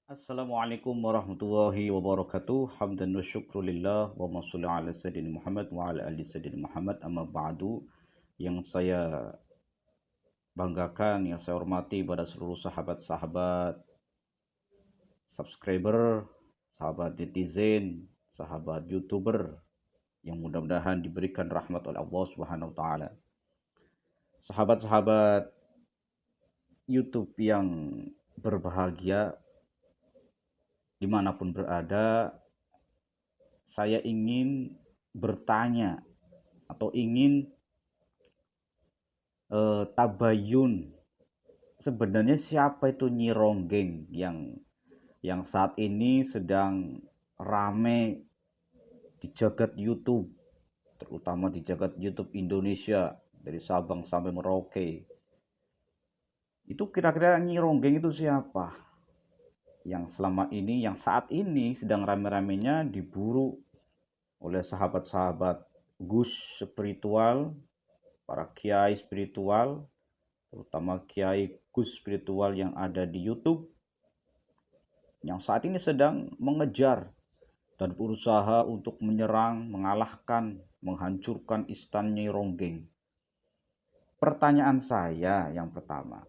Assalamualaikum warahmatullahi wabarakatuh. Hamdan wa syukrulillah wa sholli ala sayyidina Muhammad wa ala ali sayyidina Muhammad amma ba'du. Yang saya banggakan, yang saya hormati pada seluruh sahabat-sahabat subscriber, sahabat netizen, sahabat YouTuber yang mudah-mudahan diberikan rahmat oleh Allah Subhanahu wa taala. Sahabat-sahabat YouTube yang berbahagia dimanapun berada, saya ingin bertanya atau ingin tabayun, sebenarnya siapa itu Nyi Ronggeng yang saat ini sedang rame di jagat YouTube, terutama di jagat YouTube Indonesia dari Sabang sampai Merauke. Itu kira-kira Nyi Ronggeng itu siapa? Yang selama ini, yang saat ini sedang rame-ramenya diburu oleh sahabat-sahabat Gus spiritual, para kiai spiritual, terutama kiai Gus spiritual yang ada di YouTube, yang saat ini sedang mengejar dan berusaha untuk menyerang, mengalahkan, menghancurkan Istan Nyi Ronggeng. Pertanyaan saya yang pertama,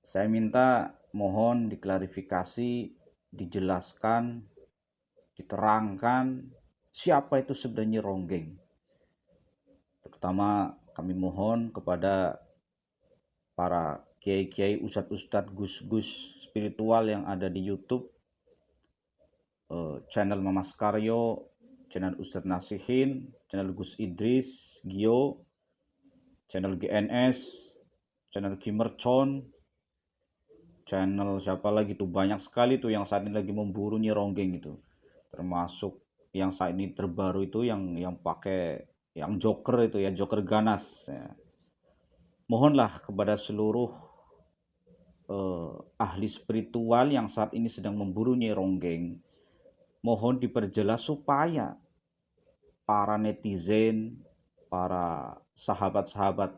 saya minta mohon diklarifikasi, dijelaskan, diterangkan siapa itu sebenarnya Ronggeng. Terutama kami mohon kepada para kiai-kiai, ustadz-ustadz, gus-gus spiritual yang ada di YouTube, channel Mamas Karyo, channel Ustadz Nasihin, channel Gus Idris, Gio, channel GNS, channel Kimercon, channel siapa lagi tuh, banyak sekali tuh yang saat ini lagi memburu Nyi Ronggeng itu. Termasuk yang saat ini terbaru itu yang pakai yang Joker itu ya, Joker ganas ya. Mohonlah kepada seluruh ahli spiritual yang saat ini sedang memburu Nyi Ronggeng, mohon diperjelas supaya para netizen, para sahabat-sahabat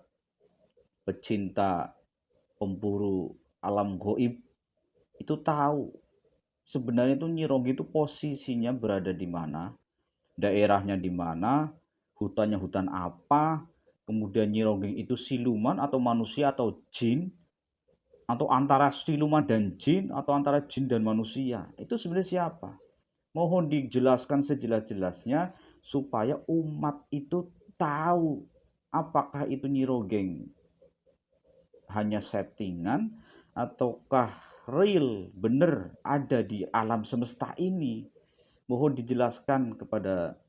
pecinta pemburu alam goib itu tahu sebenarnya itu Nyi Ronggeng itu posisinya berada di mana, daerahnya di mana, hutannya hutan apa, kemudian Nyi Ronggeng itu siluman atau manusia atau jin, atau antara siluman dan jin, atau antara jin dan manusia. Itu sebenarnya siapa? Mohon dijelaskan sejelas-jelasnya supaya umat itu tahu apakah itu Nyi Ronggeng hanya settingan ataukah real, benar ada di alam semesta ini. Mohon dijelaskan kepada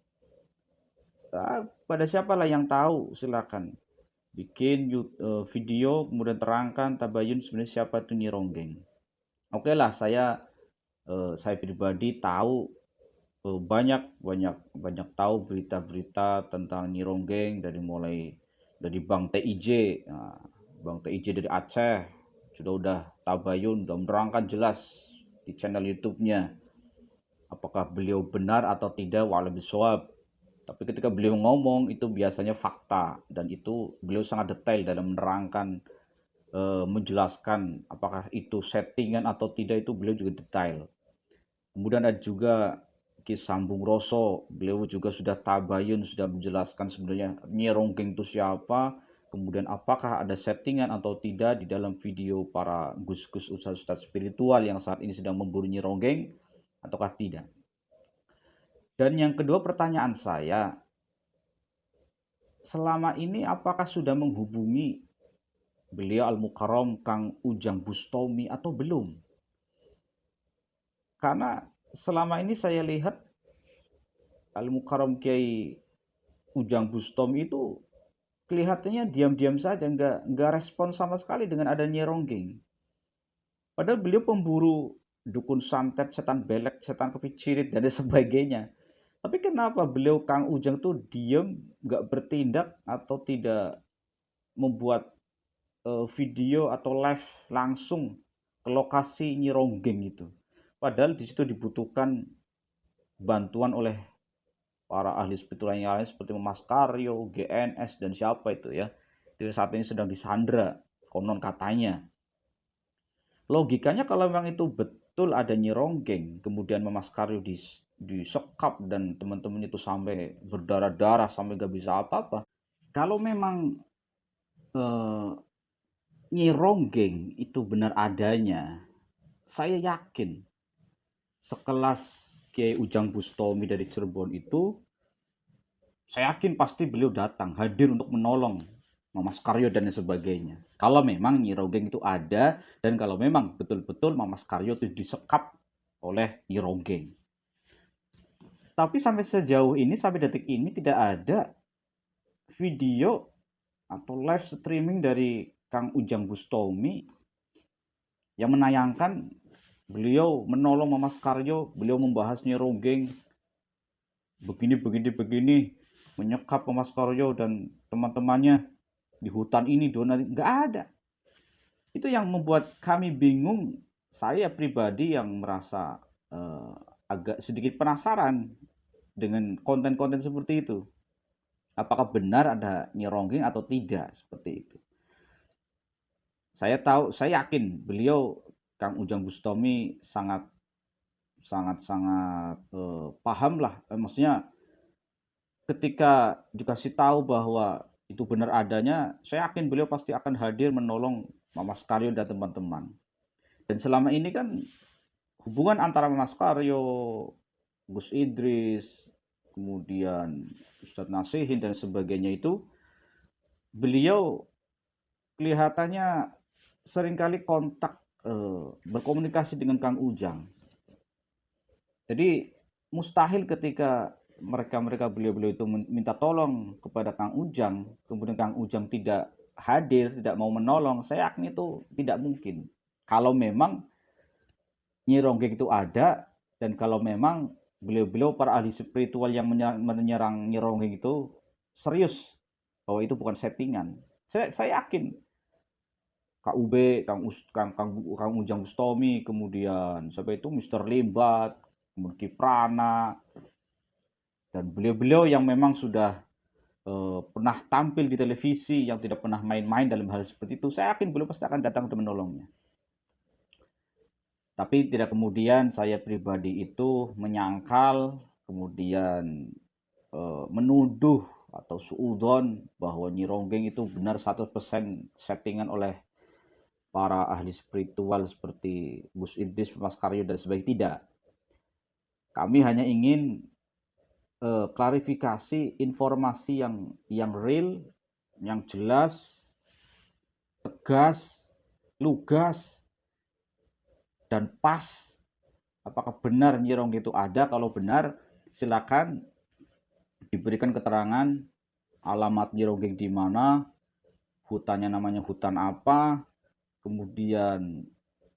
pada siapalah yang tahu, silakan bikin video kemudian terangkan tabayun sebenarnya siapa itu Nyi Ronggeng. Oke lah, saya pribadi tahu, banyak tahu berita-berita tentang Nyi Ronggeng dari mulai dari Bang TIJ. Nah, Bang TIJ dari Aceh udah tabayun, udah menerangkan jelas di channel YouTube-nya. Apakah beliau benar atau tidak, walau bisawab. Tapi ketika beliau ngomong itu biasanya fakta, dan itu beliau sangat detail dalam menerangkan, menjelaskan apakah itu settingan atau tidak, itu beliau juga detail. Kemudian ada juga Ki Sambung Roso, beliau juga sudah tabayun, sudah menjelaskan sebenarnya Nyi Ronggeng itu siapa, kemudian apakah ada settingan atau tidak di dalam video para gus-gus ustadz-ustadz spiritual yang saat ini sedang memburu Nyi Ronggeng, ataukah tidak. Dan yang kedua, pertanyaan saya, selama ini apakah sudah menghubungi beliau Al-Mukarram Kang Ujang Bustomi atau belum? Karena selama ini saya lihat Al-Mukarram Kiai Ujang Bustomi itu kelihatannya diam-diam saja, nggak respon sama sekali dengan adanya Ronggeng. Padahal beliau pemburu dukun santet, setan belek, setan kepicirit, dan sebagainya. Tapi kenapa beliau Kang Ujang tuh diam, nggak bertindak atau tidak membuat video atau live langsung ke lokasi Nyi Ronggeng itu? Padahal di situ dibutuhkan bantuan oleh para ahli spiritual yang lain seperti Mas Karyo, GNS, dan siapa itu ya. Dia saat ini sedang disandra, konon katanya. Logikanya kalau memang itu betul ada Nyi Ronggeng, kemudian Mas Karyo disekap dan teman-teman itu sampai berdarah-darah sampai gak bisa apa-apa. Kalau memang eh, Nyi Ronggeng itu benar adanya, saya yakin sekelas Kiai Ujang Bustomi dari Cirebon itu, saya yakin pasti beliau datang hadir untuk menolong Mas Karyo dan sebagainya. Kalau memang Nyi Ronggeng itu ada dan kalau memang betul-betul Mas Karyo itu disekap oleh Nyi Ronggeng. Tapi sampai sejauh ini, sampai detik ini tidak ada video atau live streaming dari Kang Ujang Bustomi yang menayangkan beliau menolong Mas Karyo, beliau membahas Nyi Ronggeng begini, menyekap Mas Karyo dan teman-temannya di hutan ini, nggak ada. Itu yang membuat kami bingung. Saya pribadi yang merasa agak sedikit penasaran dengan konten-konten seperti itu. Apakah benar ada Nyi Ronggeng atau tidak seperti itu? Saya yakin beliau Kang Ujang Bustomi sangat paham lah. Maksudnya ketika dikasih tahu bahwa itu benar adanya, saya yakin beliau pasti akan hadir menolong Mas Karyo dan teman-teman. Dan selama ini kan hubungan antara Mas Karyo, Gus Idris, kemudian Ustadz Nasihin dan sebagainya itu, beliau kelihatannya seringkali kontak berkomunikasi dengan Kang Ujang. Jadi mustahil ketika beliau-beliau itu minta tolong kepada Kang Ujang, kemudian Kang Ujang tidak hadir, tidak mau menolong, saya yakin itu tidak mungkin. Kalau memang Nyi Ronggeng itu ada, dan kalau memang beliau-beliau para ahli spiritual yang menyerang Nyi Ronggeng itu serius bahwa itu bukan settingan. Saya yakin KUB, Kang Ujang Bustomi, kemudian sampai itu Mr. Limbat, kemudian Kiprana, dan beliau-beliau yang memang sudah pernah tampil di televisi, yang tidak pernah main-main dalam hal seperti itu, saya yakin beliau pasti akan datang untuk menolongnya. Tapi tidak kemudian saya pribadi itu menyangkal, kemudian menuduh atau suudon bahwa Nyi Ronggeng itu benar 100% settingan oleh para ahli spiritual seperti Gus Idris, Mas Karyo dan sebagainya. Tidak. Kami hanya ingin klarifikasi informasi yang real, yang jelas, tegas, lugas, dan pas. Apakah benar Nyi Ronggeng itu ada? Kalau benar, silakan diberikan keterangan alamat Nyi Ronggeng di mana, hutannya namanya hutan apa, kemudian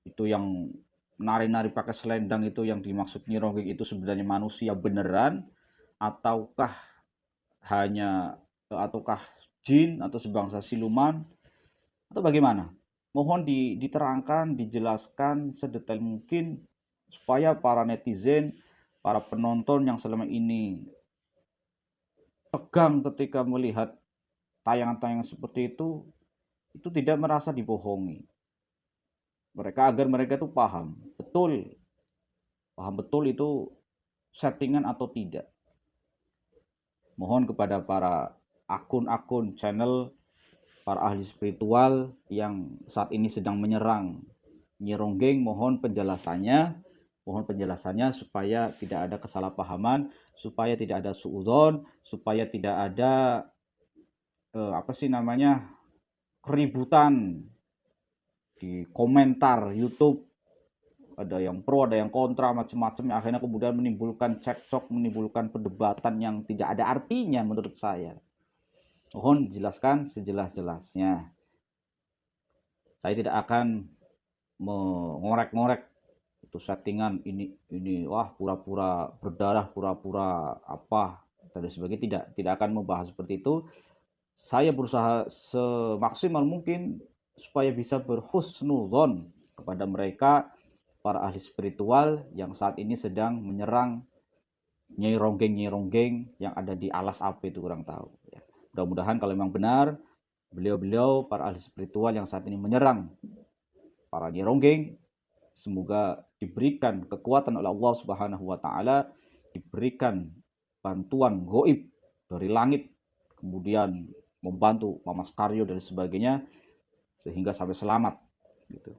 itu yang nari-nari pakai selendang itu yang dimaksud Nyi Ronggeng itu sebenarnya manusia beneran ataukah jin atau sebangsa siluman atau bagaimana? Mohon diterangkan, dijelaskan sedetail mungkin supaya para netizen, para penonton yang selama ini tegang ketika melihat tayangan-tayangan seperti itu tidak merasa dibohongi. Agar mereka itu paham betul itu settingan atau tidak. Mohon kepada para akun-akun channel, para ahli spiritual yang saat ini sedang menyerang Nyi Ronggeng, mohon penjelasannya supaya tidak ada kesalahpahaman, supaya tidak ada suudzon, supaya tidak ada keributan di komentar YouTube, ada yang pro, ada yang kontra, macam-macam, akhirnya kemudian menimbulkan cekcok, menimbulkan perdebatan yang tidak ada artinya menurut saya. Mohon dijelaskan sejelas-jelasnya. Saya tidak akan mengorek-ngorek itu settingan ini wah pura-pura berdarah, pura-pura apa dan sebagainya, tidak akan membahas seperti itu. Saya berusaha semaksimal mungkin supaya bisa berhusnudzon kepada mereka, para ahli spiritual yang saat ini sedang menyerang Nyai Ronggeng yang ada di alas apa itu kurang tahu ya. Mudah-mudahan kalau memang benar beliau-beliau para ahli spiritual yang saat ini menyerang para Nyai Ronggeng semoga diberikan kekuatan oleh Allah Subhanahu wa taala, diberikan bantuan goib dari langit, kemudian membantu Mas Karyo dan sebagainya sehingga sampai selamat gitu.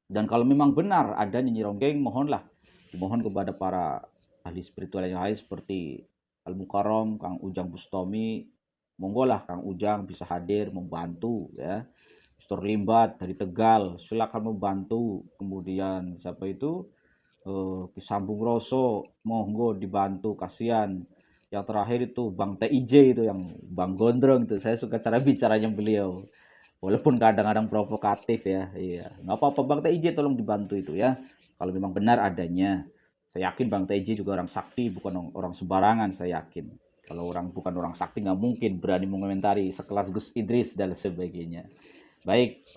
Dan kalau memang benar ada Nyi Ronggeng, mohonlah dimohon kepada para ahli spiritual yang lain seperti Al Mukarram, Kang Ujang Bustomi, monggolah Kang Ujang bisa hadir membantu ya. Mr. Limbat dari Tegal, silakan membantu. Kemudian siapa itu? Kisambung Roso, monggo dibantu, kasihan. Yang terakhir itu Bang TIJ itu yang Bang Gondrong itu, saya suka cara bicaranya beliau. Walaupun kadang-kadang provokatif ya, iya. Nggak apa-apa Bang TIJ tolong dibantu itu ya. Kalau memang benar adanya. Saya yakin Bang TIJ juga orang sakti, bukan orang sembarangan, saya yakin. Kalau orang bukan orang sakti nggak mungkin berani mengomentari sekelas Gus Idris dan sebagainya. Baik,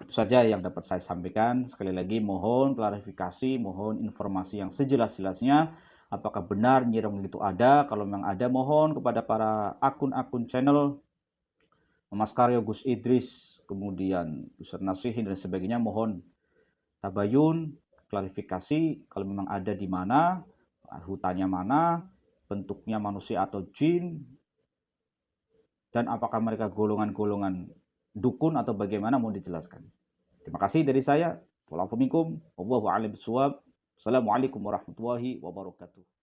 itu saja yang dapat saya sampaikan. Sekali lagi mohon klarifikasi, mohon informasi yang sejelas-jelasnya. Apakah benar Nyi Ronggeng itu ada? Kalau memang ada, mohon kepada para akun-akun channel Mas Karyo, Gus Idris, kemudian Ustaz Nasihin dan sebagainya, mohon tabayun, klarifikasi kalau memang ada di mana, hutannya mana, bentuknya manusia atau jin, dan apakah mereka golongan-golongan dukun atau bagaimana, mohon dijelaskan. Terima kasih dari saya. Wassalamualaikum warahmatullahi wabarakatuh. Assalamualaikum warahmatullahi wabarakatuh.